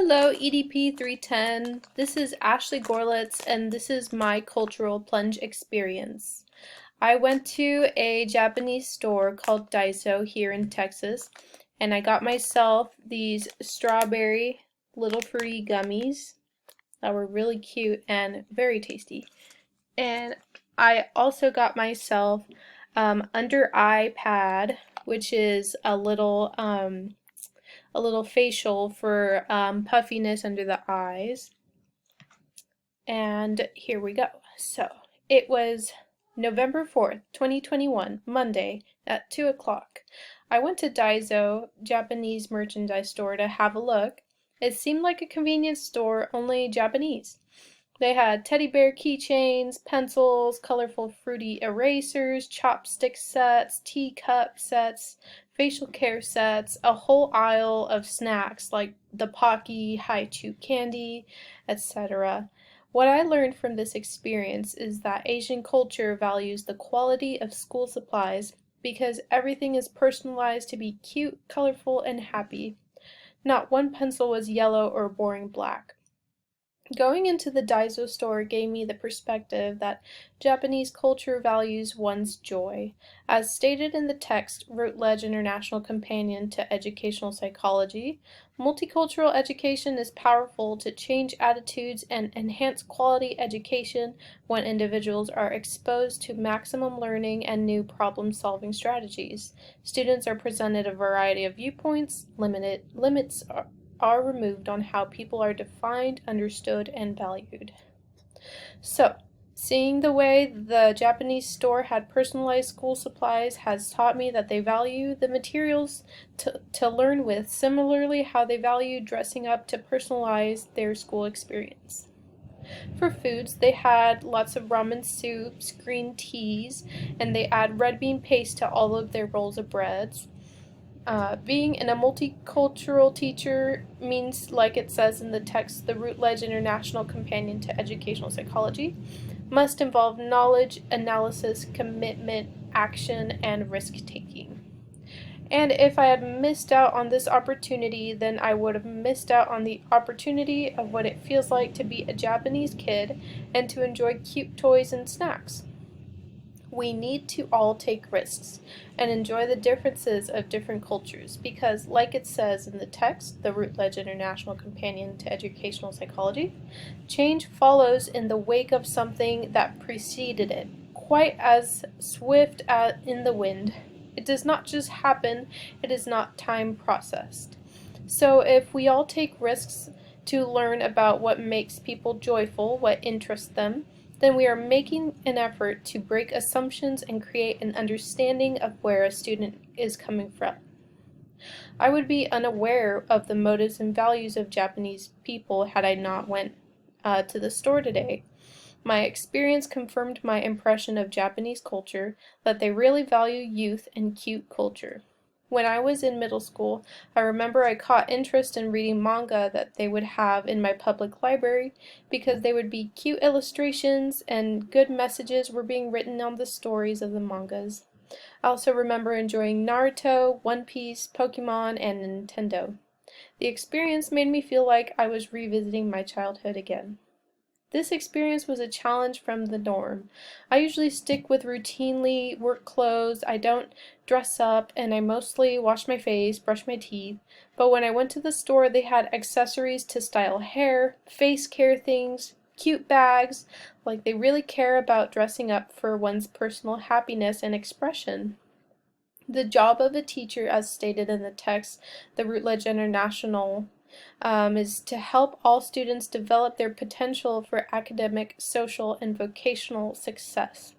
Hello, EDP 310. This is Ashley Goerlitz, and this is my cultural plunge experience. I went to a Japanese store called Daiso here in Texas, and I got myself these strawberry little fruity gummies that were really cute and very tasty. And I also got myself under eye pad, which is a little facial for puffiness under the eyes. And here we go. So it was November 4th, 2021, Monday at 2 o'clock. I went to Daiso, Japanese merchandise store, to have a look. It seemed like a convenience store, only Japanese. They had teddy bear keychains, pencils, colorful fruity erasers, chopstick sets, teacup sets, facial care sets, a whole aisle of snacks like the Pocky, Haichu candy, etc. What I learned from this experience is that Asian culture values the quality of school supplies because everything is personalized to be cute, colorful, and happy. Not one pencil was yellow or boring black. Going into the Daiso store gave me the perspective that Japanese culture values one's joy. As stated in the text, Routledge International Companion to Educational Psychology, multicultural education is powerful to change attitudes and enhance quality education when individuals are exposed to maximum learning and new problem-solving strategies. Students are presented a variety of viewpoints, limits are removed on how people are defined, understood, and valued. So, seeing the way the Japanese store had personalized school supplies has taught me that they value the materials to learn with, similarly how they value dressing up to personalize their school experience. For foods, they had lots of ramen soups, green teas, and they add red bean paste to all of their rolls of breads. Being a multicultural teacher means, like it says in the text, the Routledge International Companion to Educational Psychology must involve knowledge, analysis, commitment, action, and risk-taking. And if I had missed out on this opportunity, then I would have missed out on the opportunity of what it feels like to be a Japanese kid and to enjoy cute toys and snacks. We need to all take risks and enjoy the differences of different cultures because, like it says in the text, the Routledge International Companion to Educational Psychology, change follows in the wake of something that preceded it, quite as swift as in the wind. It does not just happen, it is not time processed. So if we all take risks to learn about what makes people joyful, what interests them, then we are making an effort to break assumptions and create an understanding of where a student is coming from. I would be unaware of the motives and values of Japanese people had I not went to the store today. My experience confirmed my impression of Japanese culture, that they really value youth and cute culture. When I was in middle school, I remember I caught interest in reading manga that they would have in my public library because they would be cute illustrations and good messages were being written on the stories of the mangas. I also remember enjoying Naruto, One Piece, Pokemon, and Nintendo. The experience made me feel like I was revisiting my childhood again. This experience was a challenge from the norm. I usually stick with routinely work clothes, I don't dress up, and I mostly wash my face, brush my teeth. But when I went to the store, they had accessories to style hair, face care things, cute bags, like they really care about dressing up for one's personal happiness and expression. The job of a teacher, as stated in the text, the Routledge International is to help all students develop their potential for academic, social, and vocational success.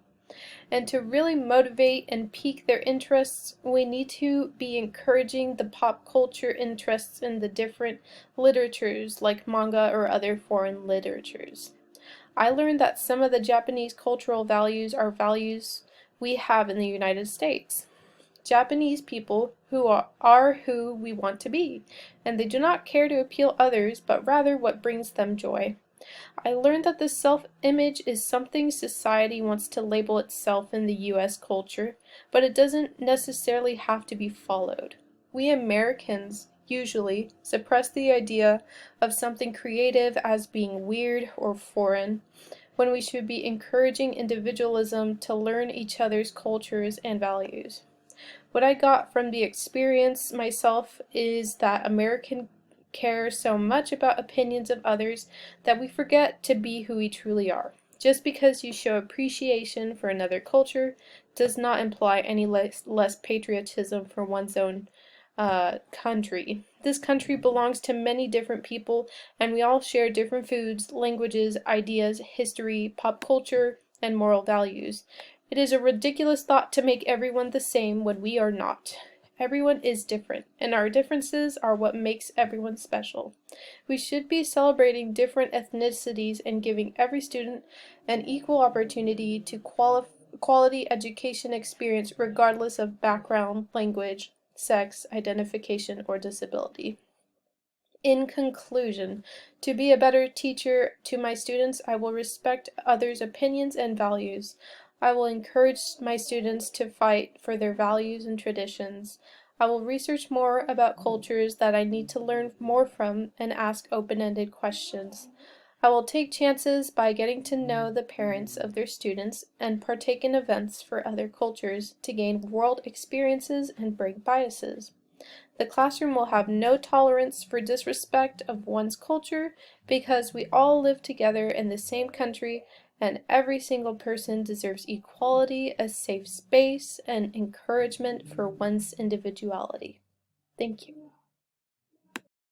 And to really motivate and pique their interests, we need to be encouraging the pop culture interests in the different literatures like manga or other foreign literatures. I learned that some of the Japanese cultural values are values we have in the United States. Japanese people who are who we want to be, and they do not care to appeal others, but rather what brings them joy. I learned that the self-image is something society wants to label itself in the U.S. culture, but it doesn't necessarily have to be followed. We Americans usually, suppress the idea of something creative as being weird or foreign, when we should be encouraging individualism to learn each other's cultures and values. What I got from the experience myself is that Americans care so much about opinions of others that we forget to be who we truly are. Just because you show appreciation for another culture does not imply any less patriotism for one's own country. This country belongs to many different people, and we all share different foods, languages, ideas, history, pop culture, and moral values. It is a ridiculous thought to make everyone the same when we are not. Everyone is different, and our differences are what makes everyone special. We should be celebrating different ethnicities and giving every student an equal opportunity to quality education experience regardless of background, language, sex, identification, or disability. In conclusion, to be a better teacher to my students, I will respect others' opinions and values. I will encourage my students to fight for their values and traditions. I will research more about cultures that I need to learn more from and ask open-ended questions. I will take chances by getting to know the parents of their students and partake in events for other cultures to gain world experiences and break biases. The classroom will have no tolerance for disrespect of one's culture because we all live together in the same country and every single person deserves equality, a safe space, and encouragement for one's individuality. Thank you.